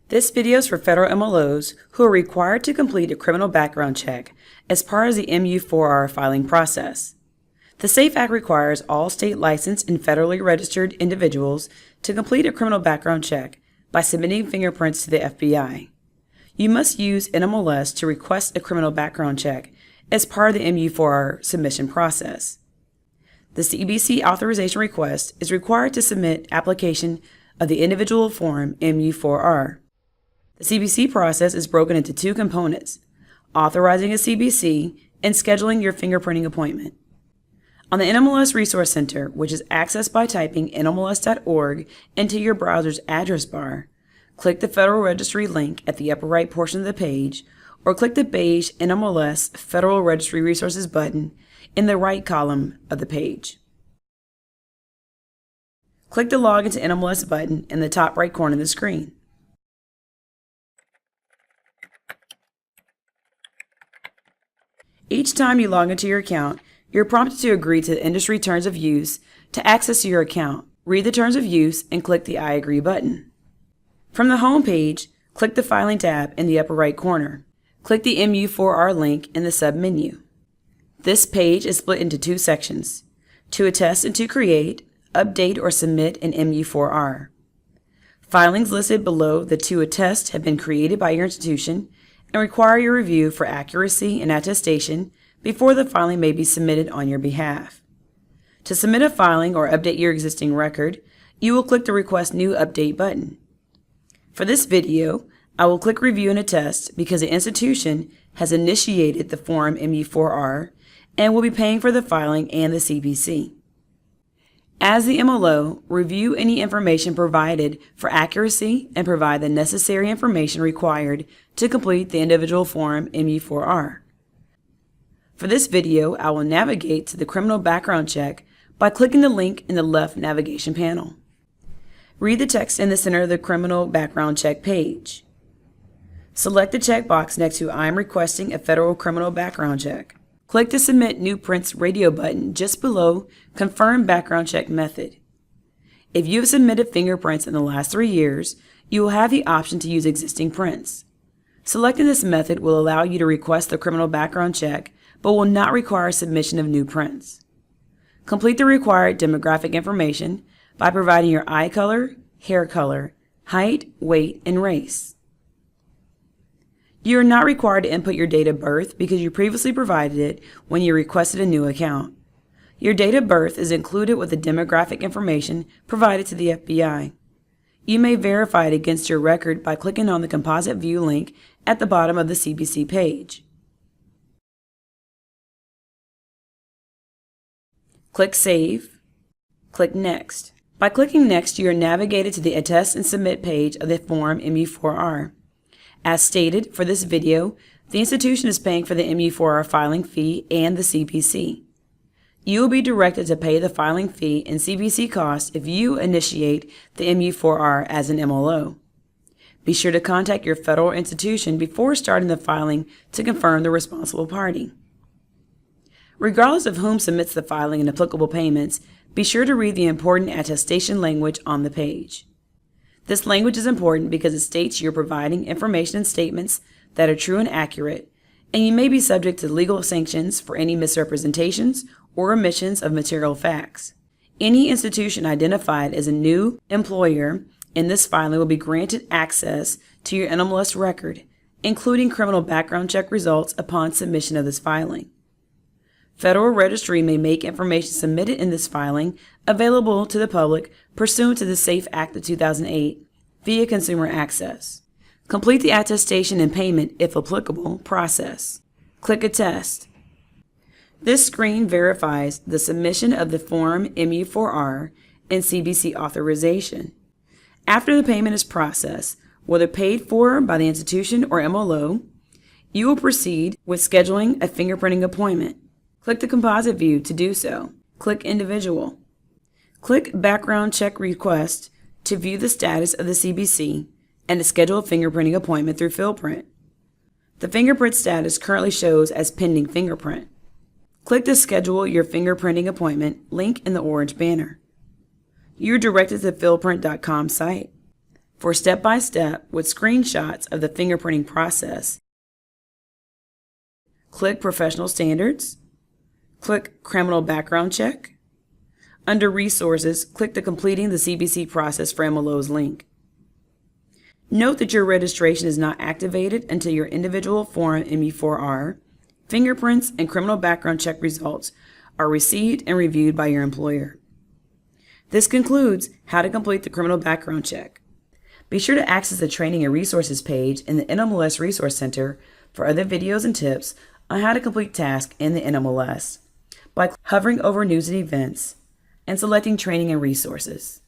This video is for federal MLOs who are required to complete a criminal background check as part of the MU4R filing process. The SAFE Act requires all state licensed and federally registered individuals to complete a criminal background check by submitting fingerprints to the FBI. You must use NMLS to request a criminal background check as part of the MU4R submission process. The CBC authorization request is required to submit application of the Individual Form MU4R. The CBC process is broken into two components: authorizing a CBC and scheduling your fingerprinting appointment. On the NMLS Resource Center, which is accessed by typing nmls.org into your browser's address bar, click the Federal Registry link at the upper right portion of the page, or click the beige NMLS Federal Registry Resources button in the right column of the page. Click the Login to NMLS button in the top right corner of the screen. Each time you log into your account, you're prompted to agree to the industry terms of use to access your account. Read the terms of use and click the I agree button. From the home page, click the Filing tab in the upper right corner. Click the MU4R link in the sub-menu. This page is split into two sections: to attest and to create, update, or submit an MU4R. Filings listed below the to attest have been created by your institution and require your review for accuracy and attestation before the filing may be submitted on your behalf. To submit a filing or update your existing record, you will click the Request New Update button. For this video, I will click Review and Attest because the institution has initiated the Form MU4R and will be paying for the filing and the CBC. As the MLO, review any information provided for accuracy and provide the necessary information required to complete the Individual Form MU4R. For this video, I will navigate to the criminal background check by clicking the link in the left navigation panel. Read the text in the center of the criminal background check page. Select the checkbox next to I am requesting a federal criminal background check. Click the Submit New Prints radio button just below Confirm Background Check Method. If you have submitted fingerprints in the last 3 years, you will have the option to use existing prints. Selecting this method will allow you to request the criminal background check, but will not require submission of new prints. Complete the required demographic information by providing your eye color, hair color, height, weight, and race. You are not required to input your date of birth because you previously provided it when you requested a new account. Your date of birth is included with the demographic information provided to the FBI. You may verify it against your record by clicking on the Composite View link at the bottom of the CBC page. Click Save. Click Next. By clicking Next, you are navigated to the Attest and Submit page of the Form MU4R. As stated, for this video, the institution is paying for the MU4R filing fee and the CBC. You will be directed to pay the filing fee and CBC costs if you initiate the MU4R as an MLO. Be sure to contact your federal institution before starting the filing to confirm the responsible party. Regardless of whom submits the filing and applicable payments, be sure to read the important attestation language on the page. This language is important because it states you're providing information and statements that are true and accurate, and you may be subject to legal sanctions for any misrepresentations or omissions of material facts. Any institution identified as a new employer in this filing will be granted access to your NMLS record, including criminal background check results upon submission of this filing. Federal Registry may make information submitted in this filing available to the public pursuant to the SAFE Act of 2008 via consumer access. Complete the attestation and payment, if applicable, process. Click Attest. This screen verifies the submission of the Form MU4R and CBC authorization. After the payment is processed, whether paid for by the institution or MLO, you will proceed with scheduling a fingerprinting appointment. Click the Composite View to do so. Click Individual. Click Background Check Request to view the status of the CBC and to schedule a fingerprinting appointment through FieldPrint. The fingerprint status currently shows as pending fingerprint. Click the Schedule Your Fingerprinting Appointment link in the orange banner. You're directed to the fieldprint.com site. For step-by-step with screenshots of the fingerprinting process, click Professional Standards, click Criminal Background Check. Under Resources, click the Completing the CBC Process for MLOs link. Note that your registration is not activated until your Individual Form MU4R, fingerprints, and criminal background check results are received and reviewed by your employer. This concludes how to complete the criminal background check. Be sure to access the Training and Resources page in the NMLS Resource Center for other videos and tips on how to complete tasks in the NMLS by hovering over News and Events and selecting Training and Resources.